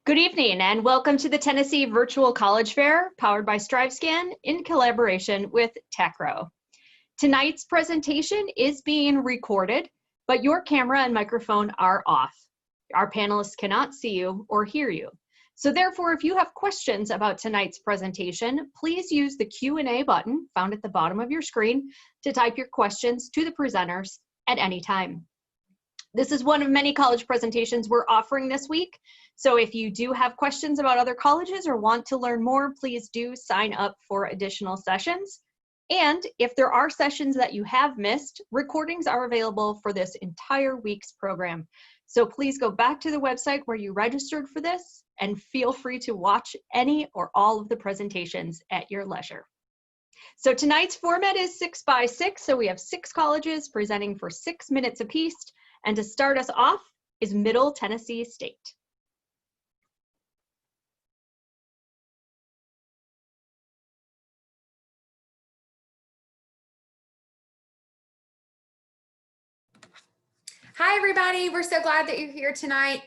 Good evening and welcome to the Tennessee Virtual College Fair powered by StriveScan in collaboration with TechRow. Tonight's presentation is being recorded, but your camera and microphone are off. Our panelists cannot see you or hear you. So therefore, if you have questions about tonight's presentation, please use the Q&A button found at the bottom of your screen to type your questions to the presenters at any time. This is one of many college presentations we're offering this week. So if you do have questions about other colleges or want to learn more, please do sign up for additional sessions. And if there are sessions that you have missed, recordings are available for this entire week's program. So please go back to the website where you registered for this and feel free to watch any or all of the presentations at your leisure. So tonight's format is 6 by 6. So we have 6 colleges presenting for 6 minutes apiece. And to start us off is Middle Tennessee State. Hi, everybody. We're so glad that you're here tonight.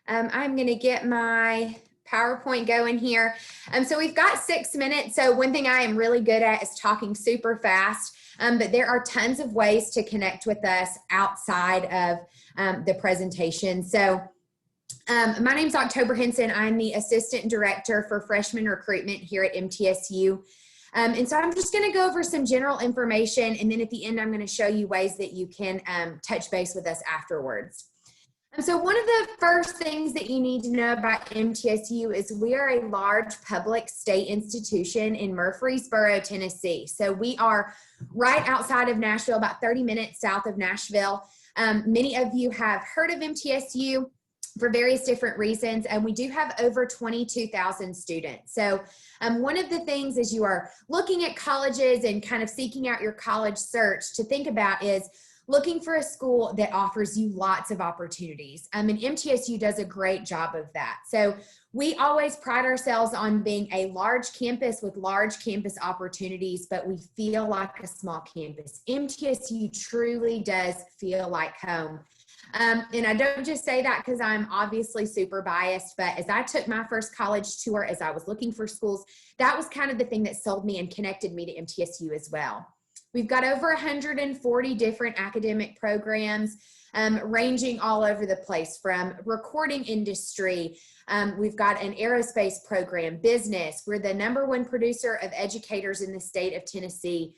I'm going to get my PowerPoint going here. So we've got 6 minutes. So one thing I am really good at is talking super fast, but there are tons of ways to connect with us outside of the presentation. So my name's October Henson. I'm the Assistant Director for Freshman Recruitment here at MTSU. And so I'm just going to go over some general information, and then at the end I'm going to show you ways that you can touch base with us afterwards. So one of the first things that you need to know about MTSU is we are a large public state institution in Murfreesboro, Tennessee. So we are right outside of Nashville, about 30 minutes south of Nashville. Many of you have heard of MTSU for various different reasons, and we do have over 22,000 students. So one of the things as you are looking at colleges and kind of seeking out your college search to think about is looking for a school that offers you lots of opportunities. And MTSU does a great job of that. So we always pride ourselves on being a large campus with large campus opportunities, but we feel like a small campus. MTSU truly does feel like home. And I don't just say that because I'm obviously super biased, but as I took my first college tour, as I was looking for schools, that was kind of the thing that sold me and connected me to MTSU as well. We've got over 140 different academic programs ranging all over the place, from recording industry. We've got an aerospace program, business. We're the #1 producer of educators in the state of Tennessee.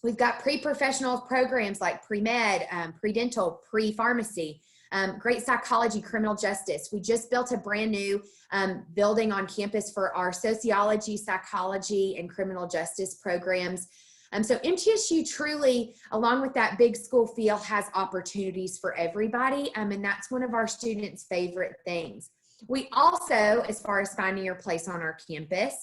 We've got pre-professional programs like pre-med, pre-dental, pre-pharmacy, great psychology, criminal justice. We just built a brand new building on campus for our sociology, psychology, and criminal justice programs. So MTSU truly, along with that big school feel, has opportunities for everybody, and that's one of our students' favorite things. We also, as far as finding your place on our campus,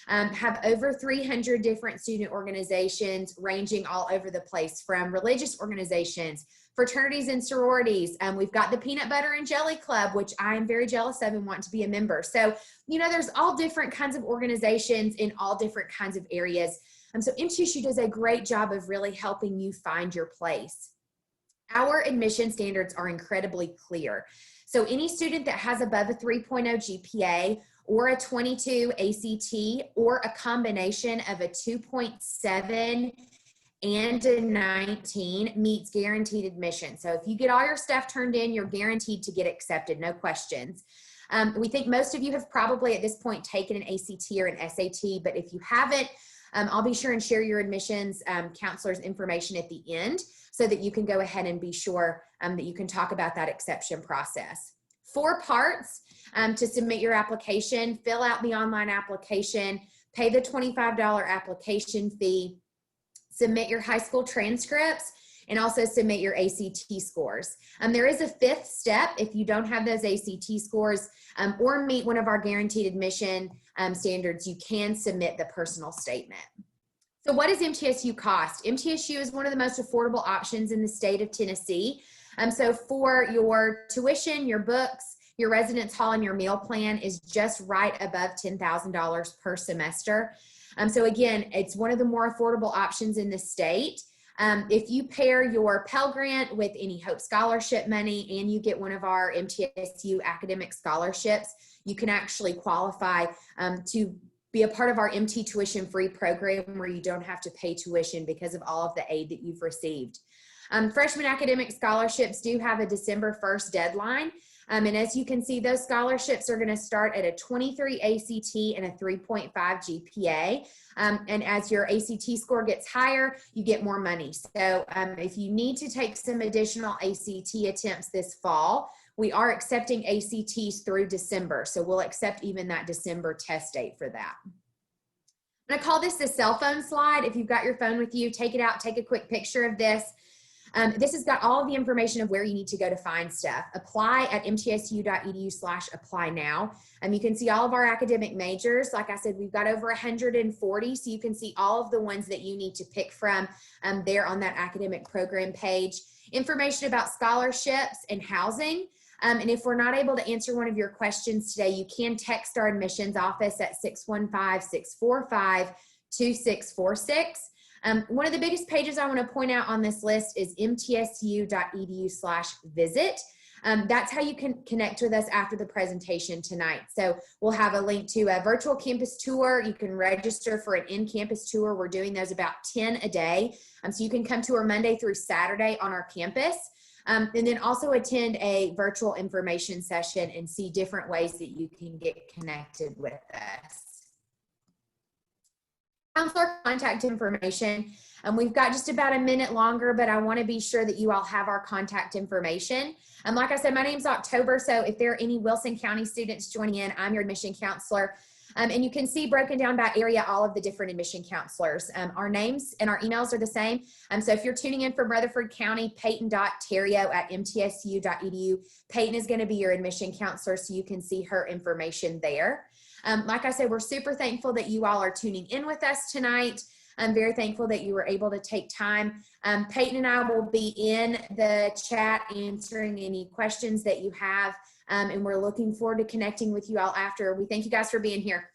have over 300 different student organizations ranging all over the place, from religious organizations, fraternities and sororities. We've got the Peanut Butter and Jelly Club, which I am very jealous of and want to be a member. So, you know, there's all different kinds of organizations in all different kinds of areas. So MTSU does a great job of really helping you find your place. Our admission standards are incredibly clear. So any student that has above a 3.0 GPA or a 22 ACT or a combination of a 2.7 and a 19 meets guaranteed admission. So if you get all your stuff turned in, you're guaranteed to get accepted, no questions. We think most of you have probably at this point taken an ACT or an SAT, but if you haven't, I'll be sure and share your admissions counselor's information at the end so that you can go ahead and be sure that you can talk about that exception process. 4 parts to submit your application: fill out the online application, pay the $25 application fee, submit your high school transcripts, and also submit your ACT scores. There is a 5th step if you don't have those ACT scores or meet one of our guaranteed admission standards. You can submit the personal statement. So what does MTSU cost? MTSU is one of the most affordable options in the state of Tennessee. So for your tuition, your books, your residence hall, and your meal plan is just right above $10,000 per semester. So again, it's one of the more affordable options in the state. If you pair your Pell Grant with any Hope Scholarship money and you get one of our MTSU academic scholarships, you can actually qualify to be a part of our MT tuition free program where you don't have to pay tuition because of all of the aid that you've received. Freshman academic scholarships do have a December 1st deadline. And as you can see, those scholarships are going to start at a 23 ACT and a 3.5 GPA. And as your ACT score gets higher, you get more money. So if you need to take some additional ACT attempts this fall, we are accepting ACTs through December. So we'll accept even that December test date for that. I'm going to call this the cell phone slide. If you've got your phone with you, take it out, take a quick picture of this. This has got all of the information of where you need to go to find stuff. Apply at mtsu.edu/apply now. You can see all of our academic majors. Like I said, we've got over 140, so you can see all of the ones that you need to pick from there on that academic program page. Information about scholarships and housing. And if we're not able to answer one of your questions today, you can text our admissions office at 615-645-2646. One of the biggest pages I want to point out on this list is mtsu.edu/visit. That's how you can connect with us after the presentation tonight. So we'll have a link to a virtual campus tour. You can register for an in-campus tour. We're doing those about 10 a day. So you can come to our Monday through Saturday on our campus. And then also attend a virtual information session and see different ways that you can get connected with us. Counselor contact information. We've got just about a minute longer, but I want to be sure that you all have our contact information. Like I said, my name's October, so if there are any Wilson County students joining in, I'm your admission counselor. And you can see broken down by area all of the different admission counselors. Our names and our emails are the same. So if you're tuning in from Rutherford County, peyton.terrio@mtsu.edu. Peyton is going to be your admission counselor, so you can see her information there. Like I said, we're super thankful that you all are tuning in with us tonight. I'm very thankful that you were able to take time. Peyton and I will be in the chat answering any questions that you have. And we're looking forward to connecting with you all after. We thank you guys for being here.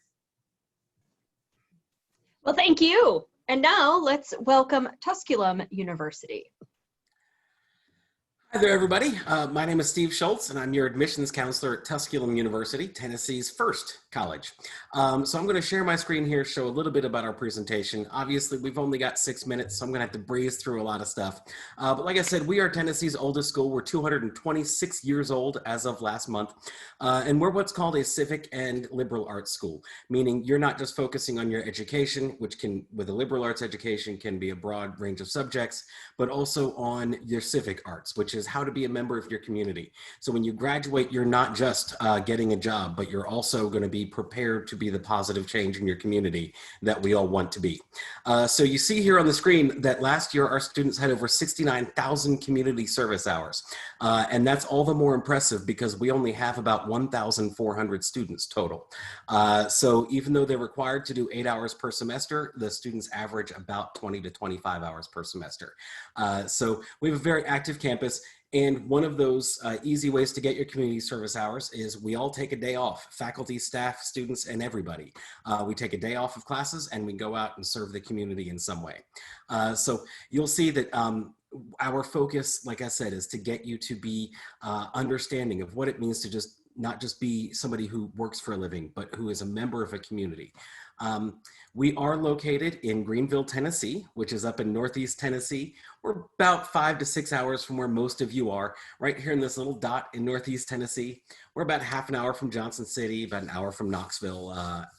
Well, thank you. And now let's welcome Tusculum University. Hi there, everybody. My name is Steve Schultz, and I'm your admissions counselor at Tusculum University, Tennessee's first college. So I'm going to share my screen here, show a little bit about our presentation. Obviously, we've only got 6 minutes, so I'm going to have to breeze through a lot of stuff. But like I said, we are Tennessee's oldest school. We're 226 years old as of last month, and we're what's called a civic and liberal arts school, meaning you're not just focusing on your education, which can, with a liberal arts education, can be a broad range of subjects, but also on your civic arts, which is how to be a member of your community. So when you graduate, you're not just getting a job, but you're also going to be prepared to be the positive change in your community that we all want to be. So you see here on the screen that last year our students had over 69,000 community service hours. And that's all the more impressive because we only have about 1,400 students total. So even though they're required to do 8 hours per semester, the students average about 20 to 25 hours per semester. So we have a very active campus. And one of those easy ways to get your community service hours is we all take a day off, faculty, staff, students, and everybody. We take a day off of classes and we go out and serve the community in some way. So you'll see that our focus, like I said, is to get you to be understanding of what it means to just not just be somebody who works for a living, but who is a member of a community. We are located in Greenville, Tennessee, which is up in Northeast Tennessee. We're about 5 to 6 hours from where most of you are, right here in this little dot in Northeast Tennessee. We're about half an hour from Johnson City, about an hour from Knoxville,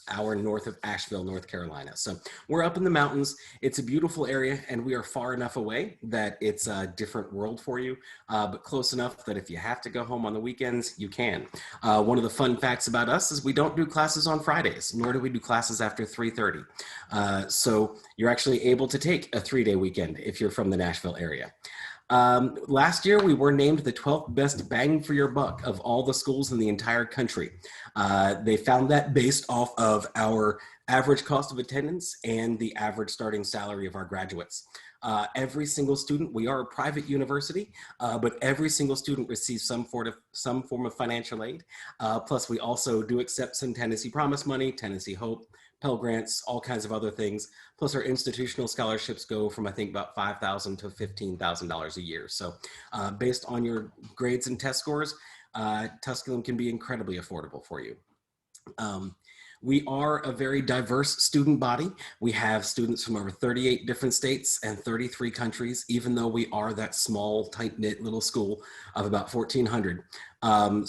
hour north of Asheville, North Carolina. So we're up in the mountains. It's a beautiful area, and we are far enough away that it's a different world for you, but close enough that if you have to go home on the weekends, you can. One of the fun facts about us is we don't do classes on Fridays, nor do we do classes after 3:30. So you're actually able to take a 3-day weekend if you're from the Nashville area. Last year, we were named the 12th best bang for your buck of all the schools in the entire country. They found that based off of our average cost of attendance and the average starting salary of our graduates. Every single student, we are a private university, but every single student receives some form of financial aid. Plus, we also do accept some Tennessee Promise money, Tennessee Hope, Pell Grants, all kinds of other things. Plus our institutional scholarships go from, I think, about $5,000 to $15,000 a year. So based on your grades and test scores, Tusculum can be incredibly affordable for you. We are a very diverse student body. We have students from over 38 different states and 33 countries, even though we are that small, tight-knit little school of about 1,400.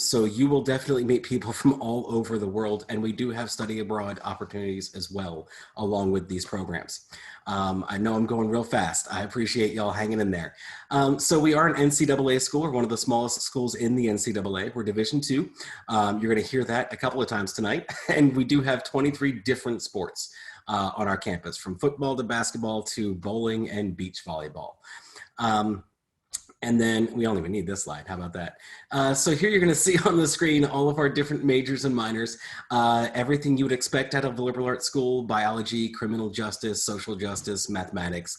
So you will definitely meet people from all over the world, and we do have study abroad opportunities as well, along with these programs. I know I'm going real fast. I appreciate y'all hanging in there. So we are an NCAA school. We're one of the smallest schools in the NCAA. We're Division II. You're going to hear that a couple of times tonight. And we do have 23 different sports on our campus, from football to basketball to bowling and beach volleyball. And then we don't even need this slide. How about that? So here you're going to see on the screen all of our different majors and minors, everything you would expect out of a liberal arts school: biology, criminal justice, social justice, mathematics,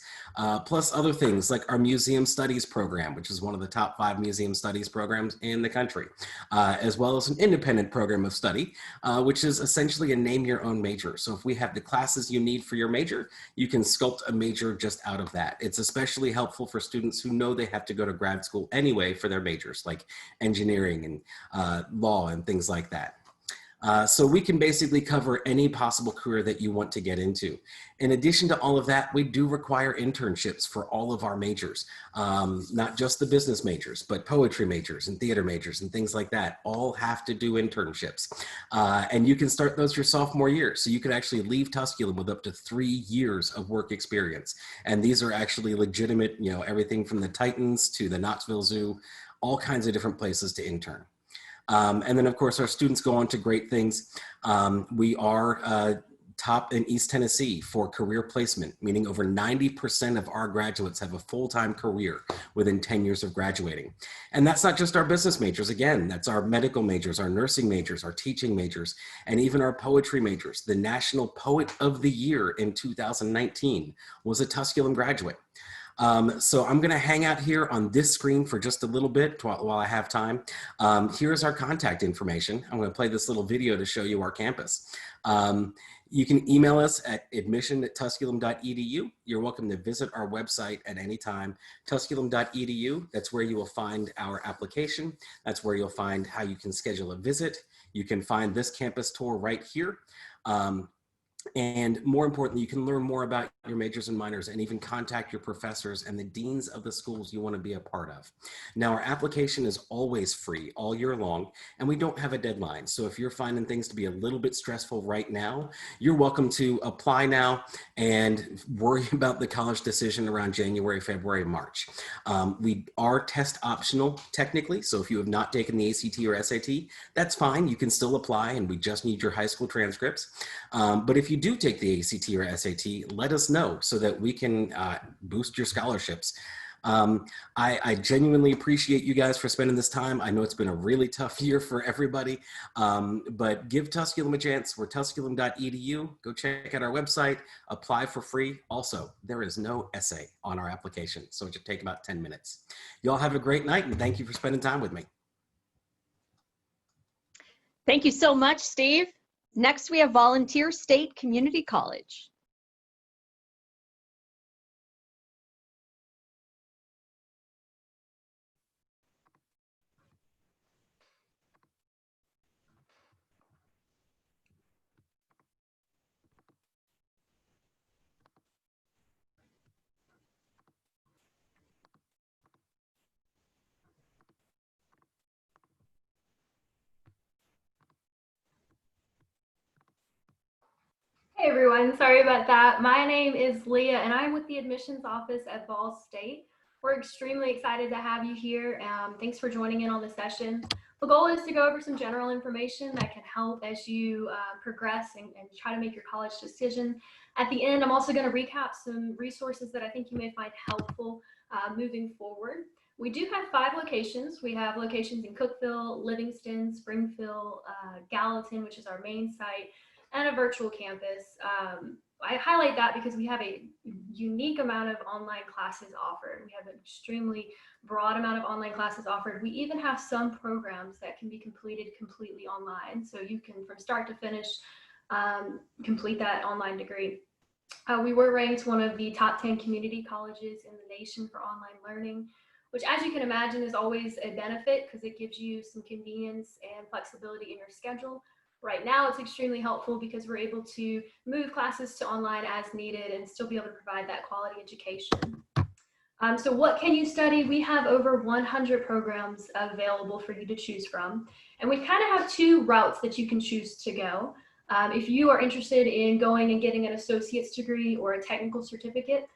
plus other things like our museum studies program, which is one of the top 5 museum studies programs in the country, as well as an independent program of study, which is essentially a name your own major. So if we have the classes you need for your major, you can sculpt a major just out of that. It's especially helpful for students who know they have to go to grad school anyway for their majors, like engineering and law and things like that. So we can basically cover any possible career that you want to get into. In addition to all of that, we do require internships for all of our majors, not just the business majors, but poetry majors and theater majors and things like that all have to do internships. And you can start those your sophomore year. So you can actually leave Tusculum with up to 3 years of work experience. And these are actually legitimate, you know, everything from the Titans to the Knoxville Zoo, all kinds of different places to intern. And then, of course, our students go on to great things. We are top in East Tennessee for career placement, meaning over 90% of our graduates have a full-time career within 10 years of graduating. And that's not just our business majors. Again, that's our medical majors, our nursing majors, our teaching majors, and even our poetry majors. The National Poet of the Year in 2019 was a Tusculum graduate. So I'm going to hang out here on this screen for just a little bit while I have time. Here's our contact information. I'm going to play this little video to show you our campus. You can email us at admission@tusculum.edu. You're welcome to visit our website at any time, tusculum.edu. That's where you will find our application. That's where you'll find how you can schedule a visit. You can find this campus tour right here. And more importantly, you can learn more about your majors and minors and even contact your professors and the deans of the schools you want to be a part of. Now, our application is always free all year long, and we don't have a deadline. So if you're finding things to be a little bit stressful right now, you're welcome to apply now and worry about the college decision around January, February, March. We are test optional technically. So if you have not taken the ACT or SAT, that's fine. You can still apply, and we just need your high school transcripts. But if you do take the ACT or SAT, let us know so that we can boost your scholarships. I genuinely appreciate you guys for spending this time. I know it's been a really tough year for everybody, but give Tusculum a chance. We're tusculum.edu. Go check out our website, apply for free. Also, there is no essay on our application, so it should take about 10 minutes. Y'all have a great night, and thank you for spending time with me. Thank you so much, Steve. Next, we have Volunteer State Community College. Hey everyone, sorry about that. My name is Leah and I'm with the admissions office at Ball State. We're extremely excited to have you here. Thanks for joining in on the session. The goal is to go over some general information that can help as you progress and try to make your college decision. At the end, I'm also going to recap some resources that I think you may find helpful moving forward. We do have 5 locations. We have locations in Cookeville, Livingston, Springfield, Gallatin, which is our main site, and a virtual campus. I highlight that because we have a unique amount of online classes offered. We have an extremely broad amount of online classes offered. We even have some programs that can be completed completely online. So you can, from start to finish, complete that online degree. We were ranked one of the top 10 community colleges in the nation for online learning, which, as you can imagine, is always a benefit because it gives you some convenience and flexibility in your schedule. Right now, it's extremely helpful because we're able to move classes to online as needed and still be able to provide that quality education. So what can you study? We have over 100 programs available for you to choose from. And we kind of have two routes that you can choose to go. If you are interested in going and getting an associate's degree or a technical certificate,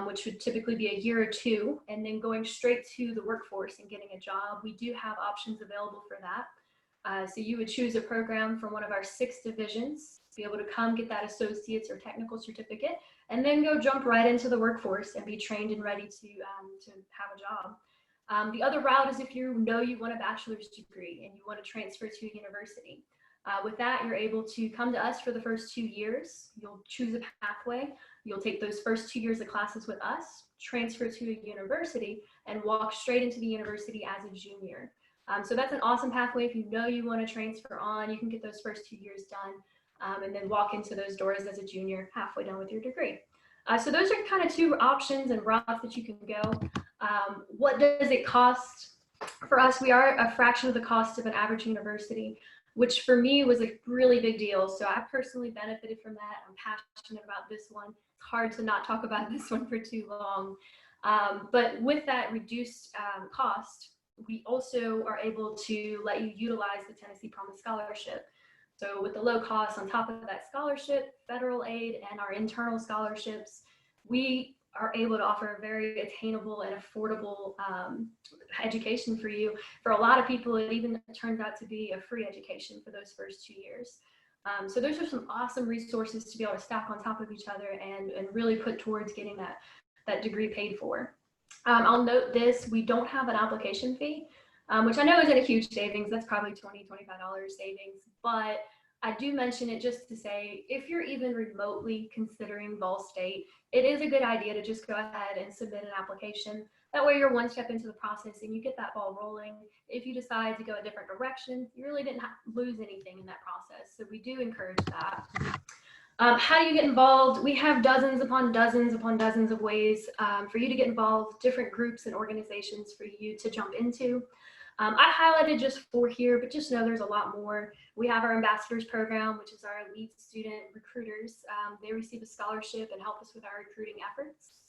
which would typically be a year or two, and then going straight to the workforce and getting a job, we do have options available for that. So you would choose a program from one of our 6 divisions, be able to come get that associate's or technical certificate, and then go jump right into the workforce and be trained and ready to have a job. The other route is if you know you want a bachelor's degree and you want to transfer to a university. With that, you're able to come to us for the first 2 years. You'll choose a pathway. You'll take those first 2 years of classes with us, transfer to a university, and walk straight into the university as a junior. So that's an awesome pathway. If you know you want to transfer on, you can get those first 2 years done and then walk into those doors as a junior halfway done with your degree. So those are kind of 2 options and routes that you can go. What does it cost? For us, we are a fraction of the cost of an average university, which for me was a really big deal. So I personally benefited from that. I'm passionate about this one. It's hard to not talk about this one for too long. But with that reduced cost, we also are able to let you utilize the Tennessee Promise Scholarship. So with the low cost on top of that scholarship, federal aid, and our internal scholarships, we are able to offer a very attainable and affordable education for you. For a lot of people, it even turns out to be a free education for those first 2 years. So those are some awesome resources to be able to stack on top of each other and really put towards getting that degree paid for. I'll note this, we don't have an application fee, which I know isn't a huge savings. That's probably $20, $25 savings, but I do mention it just to say, if you're even remotely considering Ball State, it is a good idea to just go ahead and submit an application. That way you're one step into the process and you get that ball rolling. If you decide to go a different direction, you really didn't lose anything in that process. So we do encourage that. How do you get involved? We have dozens upon dozens upon dozens of ways for you to get involved, different groups and organizations for you to jump into. I highlighted just 4 here, but just know there's a lot more. We have our ambassadors program, which is our elite student recruiters. They receive a scholarship and help us with our recruiting efforts.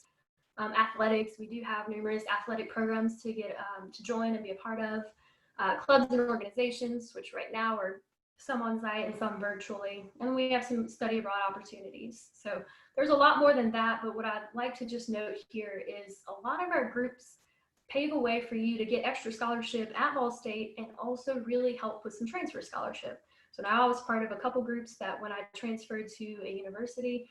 Athletics, we do have numerous athletic programs to get to join and be a part of. Clubs and organizations, which right now are some on site and some virtually. And we have some study abroad opportunities. So there's a lot more than that, but what I'd like to just note here is a lot of our groups pave a way for you to get extra scholarship at Ball State and also really help with some transfer scholarship. So now I was part of a couple groups that when I transferred to a university,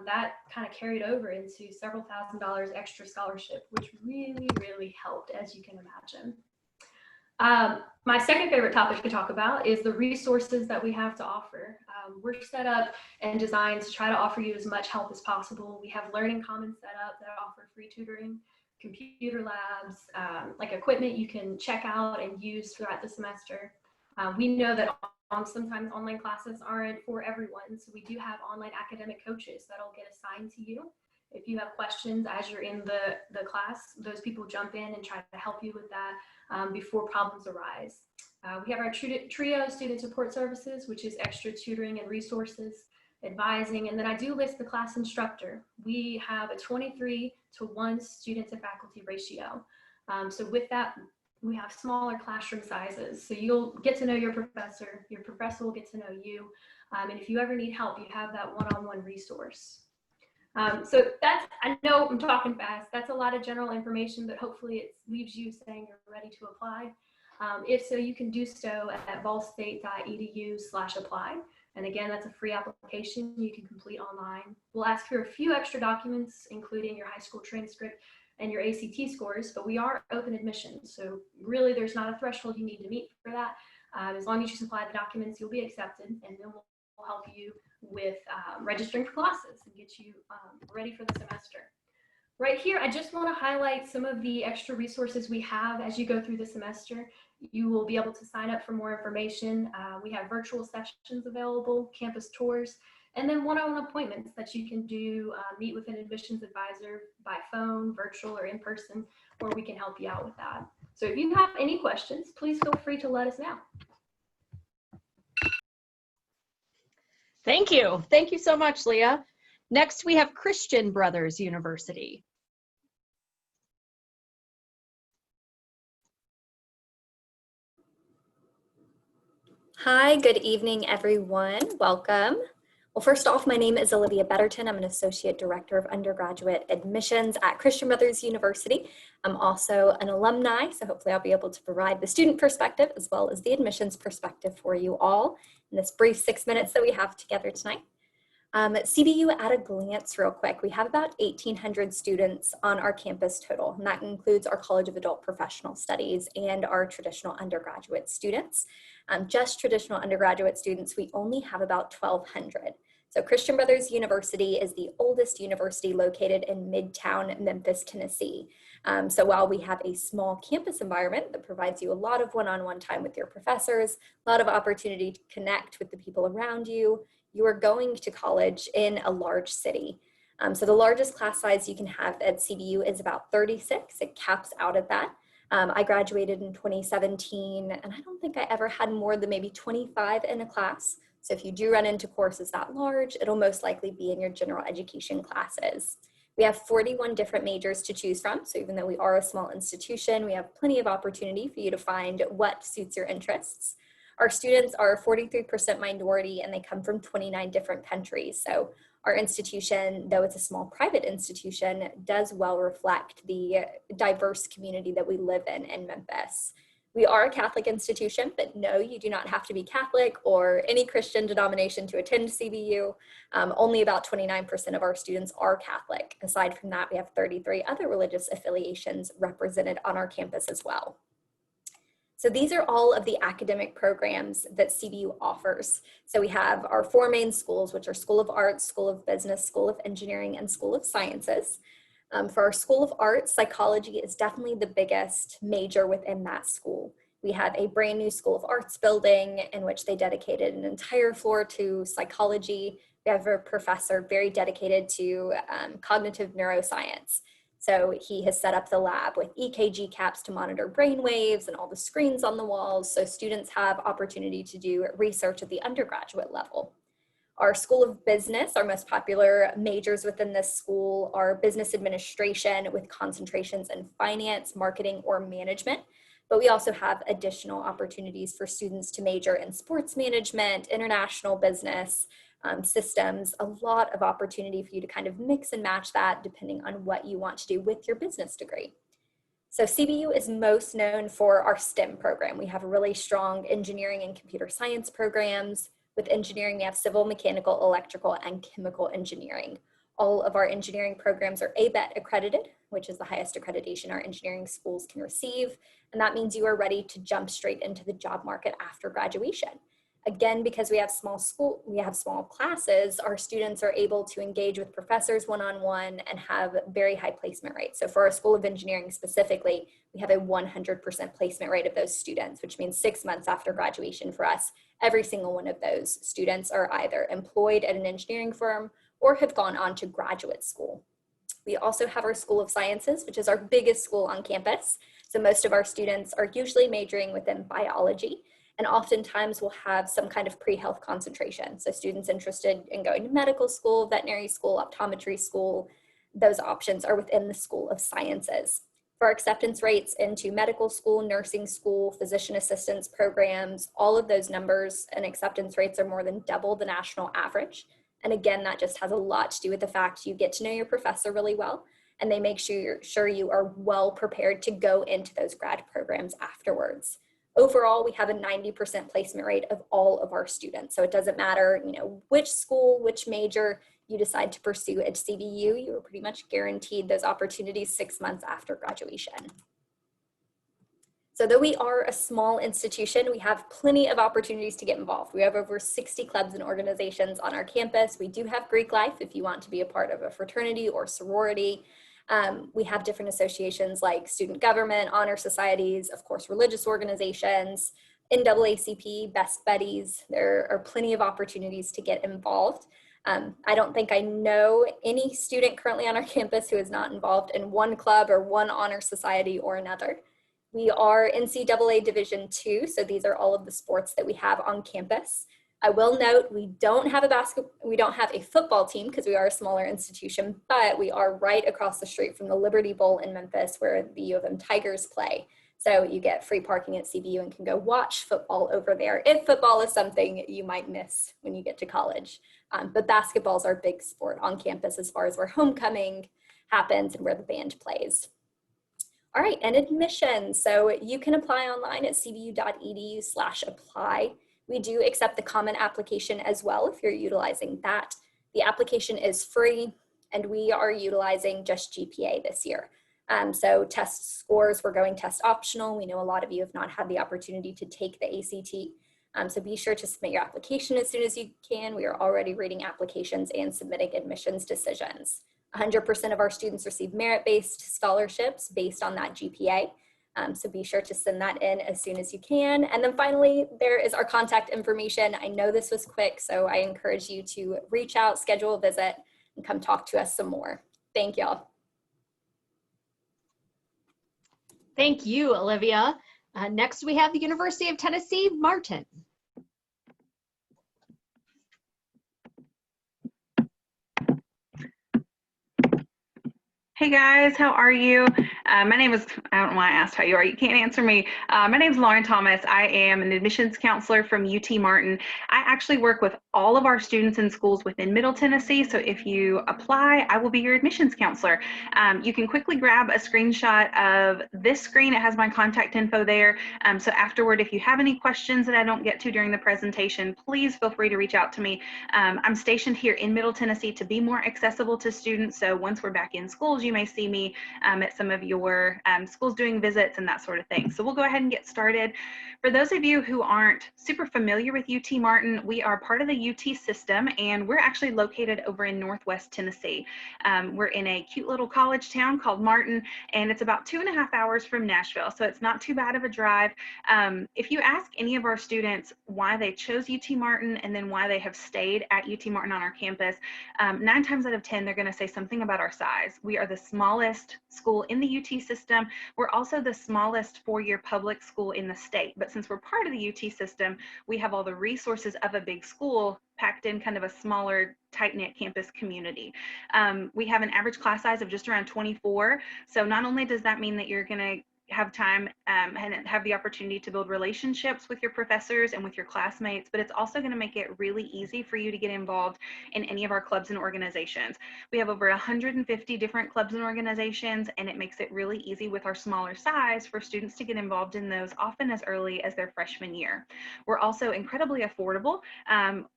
that kind of carried over into several $1,000s extra scholarship, which really, really helped, as you can imagine. My second favorite topic to talk about is the resources that we have to offer. We're set up and designed to try to offer you as much help as possible. We have Learning Commons set up that offer free tutoring, computer labs, like equipment you can check out and use throughout the semester. We know that sometimes online classes aren't for everyone, so we do have online academic coaches that'll get assigned to you. If you have questions as you're in the class, those people jump in and try to help you with that before problems arise. We have our TRIO student support services, which is extra tutoring and resources, advising, and then I do list the class instructor. We have a 23:1 student to faculty ratio. So with that, we have smaller classroom sizes. So you'll get to know your professor will get to know you. And if you ever need help, you have that one-on-one resource. So that's, I know I'm talking fast, that's a lot of general information, but hopefully it leaves you saying you're ready to apply. If so, you can do so at ballstate.edu/apply. And again, that's a free application you can complete online. We'll ask for a few extra documents, including your high school transcript and your ACT scores, but we are open admissions. So really there's not a threshold you need to meet for that. As long as you supply the documents, you'll be accepted, and then we'll help you with registering for classes and get you ready for the semester. Right here, I just want to highlight some of the extra resources we have as you go through the semester. You will be able to sign up for more information. We have virtual sessions available, campus tours, and then one-on-one appointments that you can do, meet with an admissions advisor by phone, virtual, or in person, or we can help you out with that. So if you have any questions, please feel free to let us know. Thank you. Thank you so much, Leah. Next, we have Christian Brothers University. Hi, good evening, everyone. Welcome. Well, first off, my name is Olivia Betterton. I'm an Associate Director of Undergraduate Admissions at Christian Brothers University. I'm also an alumni, so hopefully I'll be able to provide the student perspective as well as the admissions perspective for you all in this brief 6 minutes that we have together tonight. CBU at a glance real quick. We have about 1,800 students on our campus total, and that includes our College of Adult Professional Studies and our traditional undergraduate students. Just traditional undergraduate students, we only have about 1,200. So Christian Brothers University is the oldest university located in Midtown Memphis, Tennessee. So while we have a small campus environment that provides you a lot of one-on-one time with your professors, a lot of opportunity to connect with the people around you, you are going to college in a large city. So the largest class size you can have at CBU is about 36. It caps out at that. I graduated in 2017, and I don't think I ever had more than maybe 25 in a class. So if you do run into courses that large, it'll most likely be in your general education classes. We have 41 different majors to choose from. So even though we are a small institution, we have plenty of opportunity for you to find what suits your interests. Our students are 43% minority, and they come from 29 different countries. So our institution, though it's a small private institution, does well reflect the diverse community that we live in Memphis. We are a Catholic institution, but no, you do not have to be Catholic or any Christian denomination to attend CBU. Only about 29% of our students are Catholic. Aside from that, we have 33 other religious affiliations represented on our campus as well. So these are all of the academic programs that CBU offers. So we have our 4 main schools, which are School of Arts, School of Business, School of Engineering, and School of Sciences. For our School of Arts, psychology is definitely the biggest major within that school. We have a brand new School of Arts building in which they dedicated an entire floor to psychology. We have a professor very dedicated to cognitive neuroscience. So he has set up the lab with EKG caps to monitor brain waves and all the screens on the walls, so students have opportunity to do research at the undergraduate level. Our School of Business, our most popular majors within this school are business administration with concentrations in finance, marketing, or management. But we also have additional opportunities for students to major in sports management, international business, systems, a lot of opportunity for you to kind of mix and match that depending on what you want to do with your business degree. So CBU is most known for our STEM program. We have really strong engineering and computer science programs. With engineering, we have civil, mechanical, electrical, and chemical engineering. All of our engineering programs are ABET accredited, which is the highest accreditation our engineering schools can receive. And that means you are ready to jump straight into the job market after graduation. Again, because we have small classes, our students are able to engage with professors one-on-one and have very high placement rates. So for our School of Engineering specifically, we have a 100% placement rate of those students, which means 6 months after graduation for us, every single one of those students are either employed at an engineering firm or have gone on to graduate school. We also have our School of Sciences, which is our biggest school on campus. So most of our students are usually majoring within biology, and oftentimes we'll have some kind of pre-health concentration. So students interested in going to medical school, veterinary school, optometry school, those options are within the School of Sciences. For our acceptance rates into medical school, nursing school, physician assistance programs, all of those numbers and acceptance rates are more than double the national average. And again, that just has a lot to do with the fact you get to know your professor really well, and they make sure you are well prepared to go into those grad programs afterwards. Overall, we have a 90% placement rate of all of our students. So it doesn't matter, which school, which major you decide to pursue at CBU, you are pretty much guaranteed those opportunities 6 months after graduation. So though we are a small institution, we have plenty of opportunities to get involved. We have over 60 clubs and organizations on our campus. We do have Greek life if you want to be a part of a fraternity or sorority. We have different associations like student government, honor societies, of course, religious organizations, NAACP, Best Buddies. There are plenty of opportunities to get involved. I don't think I know any student currently on our campus who is not involved in one club or one honor society or another. We are NCAA Division II, so these are all of the sports that we have on campus. I will note we don't have a football team because we are a smaller institution, but we are right across the street from the Liberty Bowl in Memphis where the U of M Tigers play. So you get free parking at CBU and can go watch football over there if football is something you might miss when you get to college. But basketball is our big sport on campus as far as where homecoming happens and where the band plays. All right, and admissions. So you can apply online at cbu.edu/apply. We do accept the common application as well if you're utilizing that. The application is free and we are utilizing just GPA this year. So test scores, we're going test optional. We know a lot of you have not had the opportunity to take the ACT. So be sure to submit your application as soon as you can. We are already reading applications and submitting admissions decisions. 100% of our students receive merit-based scholarships based on that GPA. So be sure to send that in as soon as you can. And then finally, there is our contact information. I know this was quick, so I encourage you to reach out, schedule a visit, and come talk to us some more. Thank y'all. Thank you, Olivia. Next, we have the University of Tennessee, Martin. Hey guys, how are you? My name is, I don't know why I asked how you are, you can't answer me. My name is Lauren Thomas. I am an admissions counselor from UT Martin. I actually work with all of our students in schools within Middle Tennessee, so if you apply, I will be your admissions counselor. You can quickly grab a screenshot of this screen. It has my contact info there. So afterward, if you have any questions that I don't get to during the presentation, please feel free to reach out to me. I'm stationed here in Middle Tennessee to be more accessible to students, so once we're back in schools, you may see me at some of your schools doing visits and that sort of thing. So we'll go ahead and get started. For those of you who aren't super familiar with UT Martin, we are part of the UT system and we're actually located over in Northwest Tennessee. We're in a cute little college town called Martin and it's about 2.5 hours from Nashville. So it's not too bad of a drive. If you ask any of our students why they chose UT Martin and then why they have stayed at UT Martin on our campus, 9 times out of 10, they're going to say something about our size. We are the smallest school in the UT system. We're also the smallest 4-year public school in the state. But since we're part of the UT system, we have all the resources of a big school packed in kind of a smaller, tight-knit campus community. We have an average class size of just around 24. So not only does that mean that you're going to have time and have the opportunity to build relationships with your professors and with your classmates, but it's also going to make it really easy for you to get involved in any of our clubs and organizations. We have over 150 different clubs and organizations, and it makes it really easy with our smaller size for students to get involved in those often as early as their freshman year. We're also incredibly affordable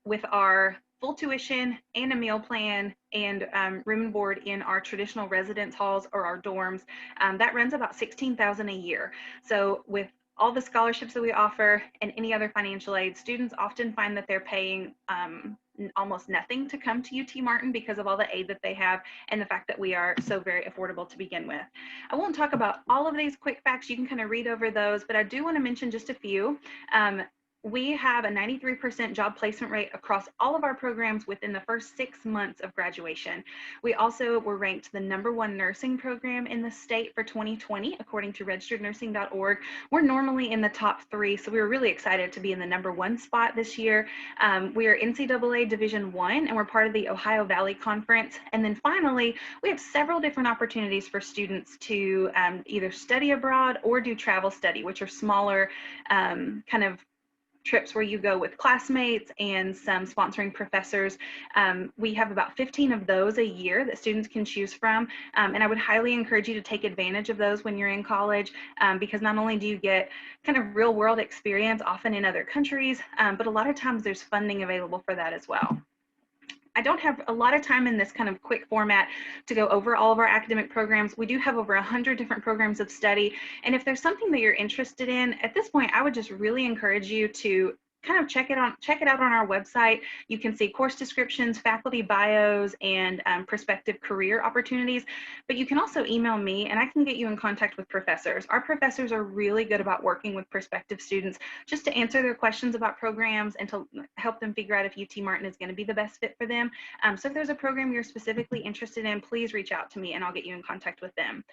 with our full tuition and a meal plan and room and board in our traditional residence halls or our dorms. That runs about $16,000 a year. So with all the scholarships that we offer and any other financial aid, students often find that they're paying almost nothing to come to UT Martin because of all the aid that they have and the fact that we are so very affordable to begin with. I won't talk about all of these quick facts. You can kind of read over those, but I do want to mention just a few. We have a 93% job placement rate across all of our programs within the first 6 months of graduation. We also were ranked the #1 nursing program in the state for 2020, according to registerednursing.org. We're normally in the top 3, so we were really excited to be in the #1 spot this year. We are NCAA Division I, and we're part of the Ohio Valley Conference. And then finally, we have several different opportunities for students to either study abroad or do travel study, which are smaller kind of trips where you go with classmates and some sponsoring professors. We have about 15 of those a year that students can choose from. And I would highly encourage you to take advantage of those when you're in college, because not only do you get kind of real world experience often in other countries, but a lot of times there's funding available for that as well. I don't have a lot of time in this kind of quick format to go over all of our academic programs. We do have over 100 different programs of study. And if there's something that you're interested in, at this point, I would just really encourage you to kind of check it out on our website. You can see course descriptions, faculty bios, and prospective career opportunities. But you can also email me and I can get you in contact with professors. Our professors are really good about working with prospective students just to answer their questions about programs and to help them figure out if UT Martin is going to be the best fit for them. So if there's a program you're specifically interested in, please reach out to me and I'll get you in contact with them.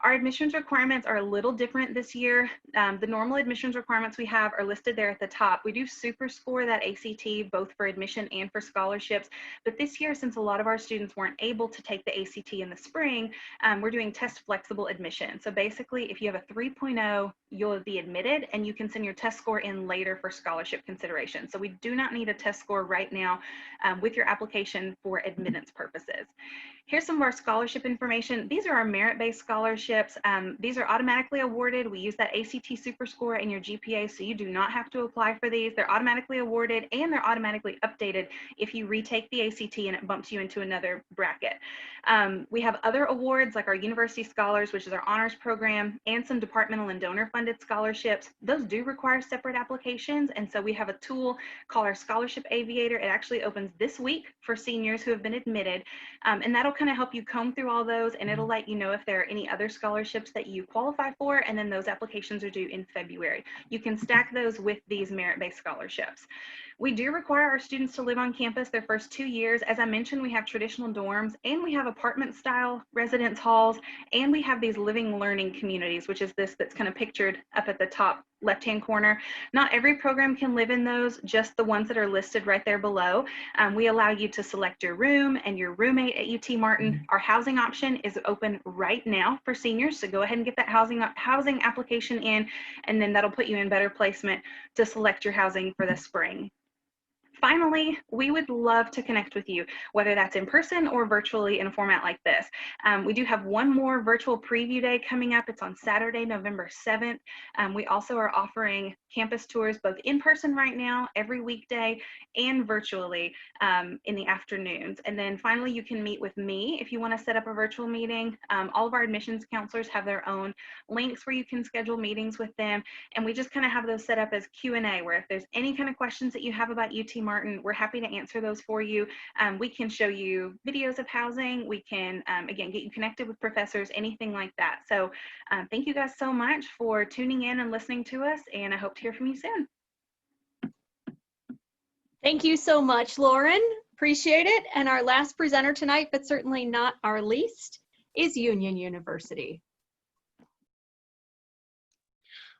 Our admissions requirements are a little different this year. The normal admissions requirements we have are listed there at the top. We do super score that ACT both for admission and for scholarships, but this year, since a lot of our students weren't able to take the ACT in the spring, we're doing test flexible admission. So basically, if you have a 3.0, you'll be admitted and you can send your test score in later for scholarship consideration. So we do not need a test score right now with your application for admittance purposes. Here's some of our scholarship information. These are our merit-based scholarships. These are automatically awarded. We use that ACT super score in your GPA, so you do not have to apply for these. They're automatically awarded and they're automatically updated if you retake the ACT and it bumps you into another bracket. We have other awards like our University Scholars, which is our honors program, and some departmental and donor funded scholarships. Those do require separate applications, and so we have a tool called our Scholarship Aviator. It actually opens this week for seniors who have been admitted, and that'll kind of help you comb through all those, and it'll let you know if there are any other scholarships that you qualify for, and then those applications are due in February. You can stack those with these merit-based scholarships. We do require our students to live on campus their first 2 years. As I mentioned, we have traditional dorms and we have apartment style residence halls, and we have these living learning communities, which is this that's kind of pictured up at the top left-hand corner. Not every program can live in those, just the ones that are listed right there below. We allow you to select your room and your roommate at UT Martin. Our housing option is open right now for seniors, so go ahead and get that housing application in, and then that'll put you in better placement to select your housing for the spring. Finally, we would love to connect with you, whether that's in person or virtually in a format like this. We do have one more virtual preview day coming up. It's on Saturday, November 7th. We also are offering campus tours both in person right now, every weekday, and virtually in the afternoons. And then finally, you can meet with me if you want to set up a virtual meeting. All of our admissions counselors have their own links where you can schedule meetings with them. And we just kind of have those set up as Q&A, where if there's any kind of questions that you have about UT Martin, we're happy to answer those for you. We can show you videos of housing. We can, again, get you connected with professors, anything like that. So thank you guys so much for tuning in and listening to us, and I hope to hear from you soon. Thank you so much, Lauren. Appreciate it. And our last presenter tonight, but certainly not our least, is Union University.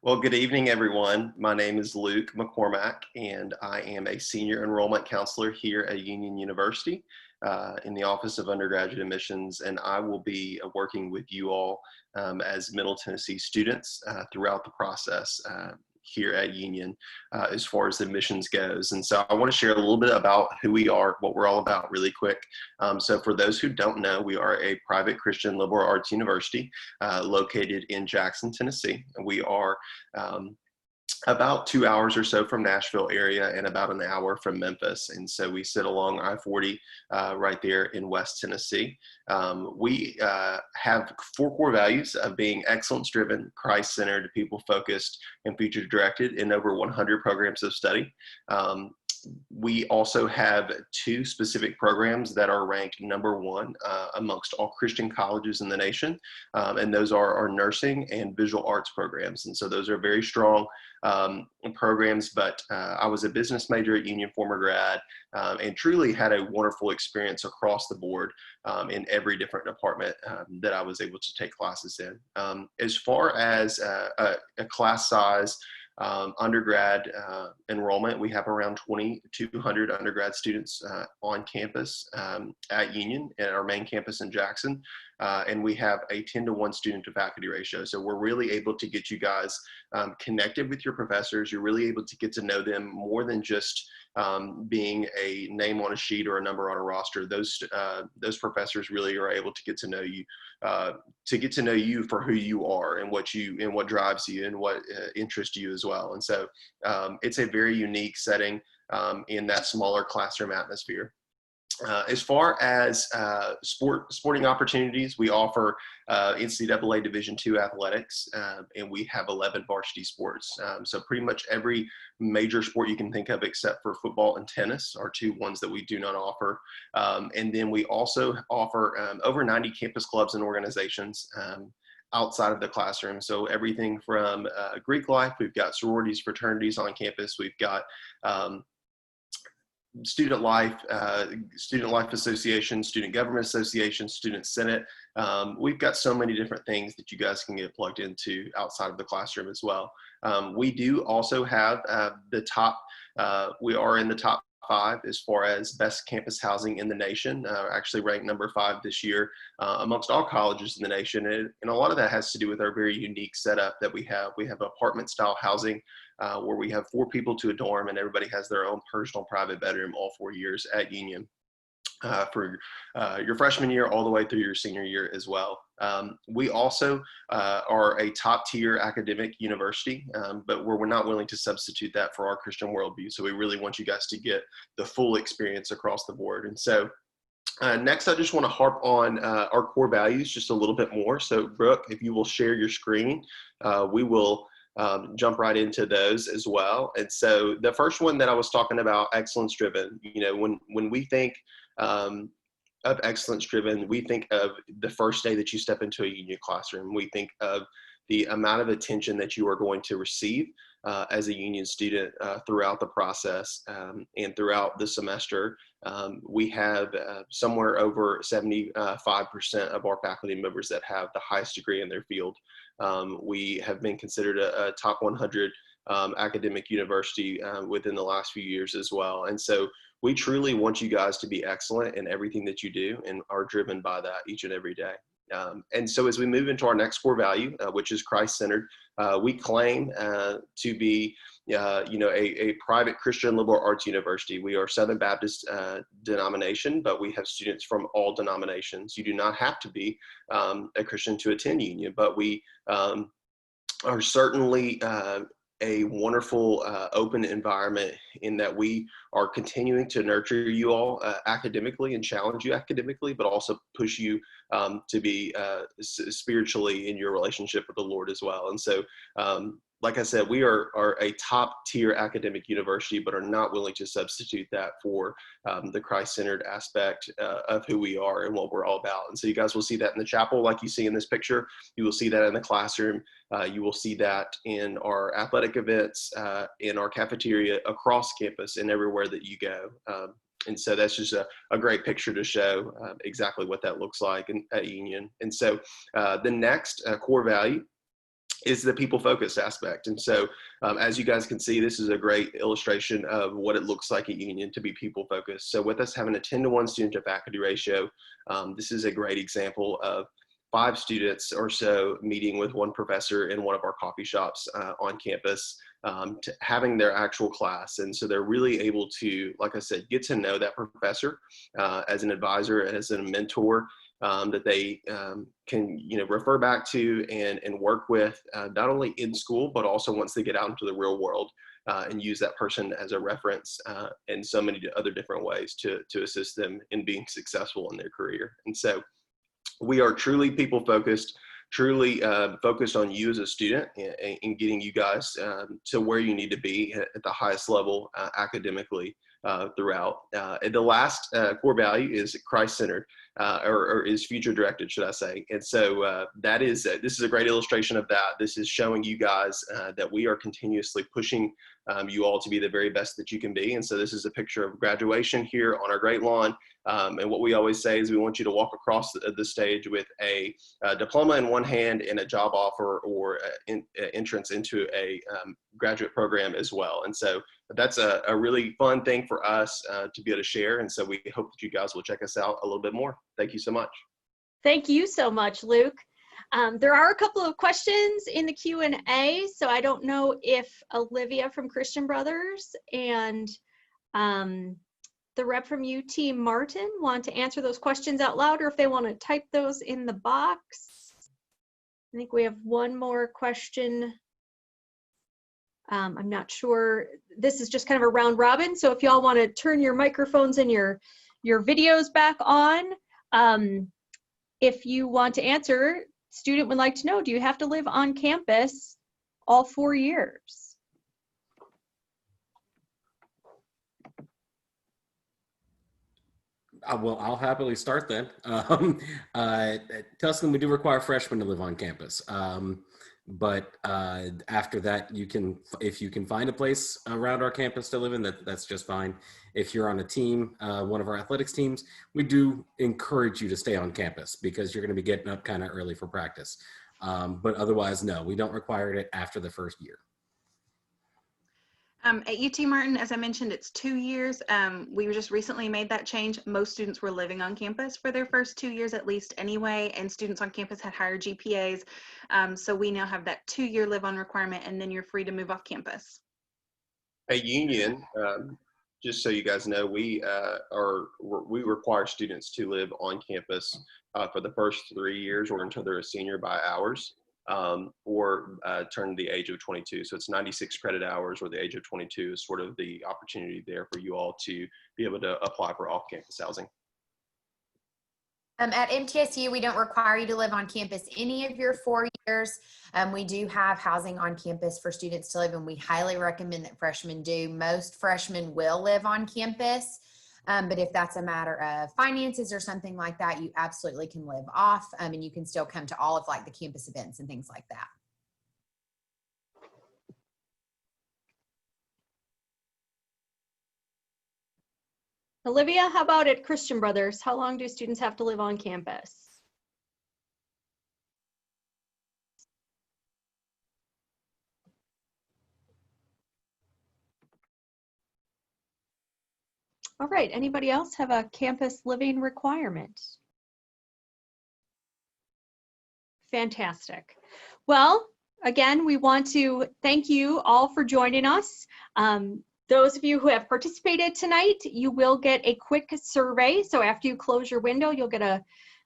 Well, good evening, everyone. My name is Luke McCormack, and I am a senior enrollment counselor here at Union University in the Office of Undergraduate Admissions, and I will be working with you all as Middle Tennessee students throughout the process here at Union as far as admissions goes. And so I want to share a little bit about who we are, what we're all about really quick. So for those who don't know, we are a private Christian liberal arts university located in Jackson, Tennessee. We are about 2 hours or so from Nashville area and about an hour from Memphis. And so we sit along I-40 right there in West Tennessee. We have 4 core values of being excellence-driven, Christ-centered, people-focused, and future-directed in over 100 programs of study. We also have 2 specific programs that are ranked #1 amongst all Christian colleges in the nation, and those are our nursing and visual arts programs. And so those are very strong programs, but I was a business major at Union, former grad, and truly had a wonderful experience across the board in every different department that I was able to take classes in. As far as a class size, undergrad enrollment, we have around 2,200 undergrad students on campus at Union, at our main campus in Jackson, and we have a 10-to-1 student to faculty ratio. So we're really able to get you guys connected with your professors. You're really able to get to know them more than just being a name on a sheet or a number on a roster. Those professors really are able to get to know you, for who you are and what drives you and what interests you as well. And so it's a very unique setting in that smaller classroom atmosphere. As far as sporting opportunities, we offer NCAA Division II athletics, and we have 11 varsity sports. So pretty much every major sport you can think of except for football and tennis are two ones that we do not offer. And then we also offer over 90 campus clubs and organizations outside of the classroom. So everything from Greek life, we've got sororities, fraternities on campus, we've got student life association, student government association, student senate. We've got so many different things that you guys can get plugged into outside of the classroom as well. We do also have we are in the top 5 as far as best campus housing in the nation, actually ranked number 5 this year amongst all colleges in the nation. And a lot of that has to do with our very unique setup that we have. We have apartment style housing where we have 4 people to a dorm and everybody has their own personal private bedroom all 4 years at Union for your freshman year all the way through your senior year as well. We also are a top tier academic university, but we're not willing to substitute that for our Christian worldview. So we really want you guys to get the full experience across the board. And so next, I just want to harp on our core values just a little bit more. So Brooke, if you will share your screen, we will jump right into those as well. And so the first one that I was talking about, excellence driven, you know, when we think of excellence driven, we think of the first day that you step into a Union classroom. We think of the amount of attention that you are going to receive as a Union student throughout the process and throughout the semester. We have somewhere over 75% of our faculty members that have the highest degree in their field. We have been considered a top 100 academic university within the last few years as well. And so we truly want you guys to be excellent in everything that you do and are driven by that each and every day. And so as we move into our next core value, which is Christ-centered, we claim to be a private Christian liberal arts university. We are Southern Baptist denomination, but we have students from all denominations. You do not have to be a Christian to attend Union, but we are certainly a wonderful open environment in that we are continuing to nurture you all academically and challenge you academically, but also push you to be spiritually in your relationship with the Lord as well. And so like I said, we are a top tier academic university, but are not willing to substitute that for the Christ-centered aspect of who we are and what we're all about. And so you guys will see that in the chapel, like you see in this picture. You will see that in the classroom. You will see that in our athletic events, in our cafeteria, across campus, and everywhere that you go. And so that's just a great picture to show exactly what that looks like at Union. And so the next core value is the people-focused aspect. And so as you guys can see, this is a great illustration of what it looks like at Union to be people-focused. So with us having a 10-to-1 student to faculty ratio, this is a great example of 5 students or so meeting with one professor in one of our coffee shops on campus, to having their actual class. And so they're really able to, like I said, get to know that professor as an advisor, as a mentor, that they can refer back to and work with, not only in school, but also once they get out into the real world and use that person as a reference in so many other different ways to assist them in being successful in their career. And so we are truly people-focused, truly focused on you as a student and getting you guys to where you need to be at the highest level academically throughout. And the last core value is Christ-centered, or is future-directed, should I say. And so this is a great illustration of that. This is showing you guys that we are continuously pushing you all to be the very best that you can be. And so this is a picture of graduation here on our great lawn. And what we always say is we want you to walk across the stage with a diploma in one hand and a job offer or entrance into a graduate program as well. And so that's a really fun thing for us to be able to share. And so we hope that you guys will check us out a little bit more. Thank you so much. Thank you so much, Luke. There are a couple of questions in the Q&A, so I don't know if Olivia from Christian Brothers and the rep from UT Martin want to answer those questions out loud, or if they want to type those in the box. I think we have one more question. I'm not sure. This is just kind of a round robin, so if y'all want to turn your microphones and your your videos back on. If you want to answer, student would like to know, do you have to live on campus all 4 years? Well, I'll happily start then. Tusculum, we do require freshmen to live on campus. But after that, you can, if you can find a place around our campus to live in, that's just fine. If you're on a team, one of our athletics teams, we do encourage you to stay on campus because you're going to be getting up kind of early for practice. But otherwise, no, we don't require it after the first year. At UT Martin, as I mentioned, it's 2 years. We just recently made that change. Most students were living on campus for their first 2 years at least anyway, and students on campus had higher GPAs. So we now have that 2-year live-on requirement, and then you're free to move off campus. At Union, just so you guys know, we require students to live on campus for the first 3 years or until they're a senior by hours. Or turn the age of 22. So it's 96 credit hours, or the age of 22 is sort of the opportunity there for you all to be able to apply for off-campus housing. At MTSU, we don't require you to live on campus any of your 4 years. We do have housing on campus for students to live, and we highly recommend that freshmen do. Most freshmen will live on campus. But if that's a matter of finances or something like that, you absolutely can live off, and you can still come to all of like the campus events and things like that. Olivia, how about at Christian Brothers? How long do students have to live on campus? All right, anybody else have a campus living requirement? Fantastic. Well, again, we want to thank you all for joining us. Those of you who have participated tonight, you will get a quick survey. So after you close your window, you'll get a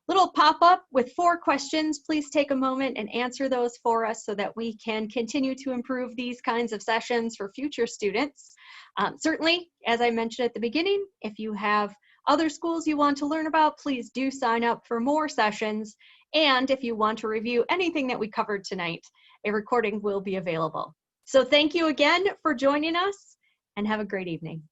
little pop-up with 4 questions. Please take a moment and answer those for us so that we can continue to improve these kinds of sessions for future students. Certainly, as I mentioned at the beginning, if you have other schools you want to learn about, please do sign up for more sessions. And if you want to review anything that we covered tonight, a recording will be available. So thank you again for joining us, and have a great evening.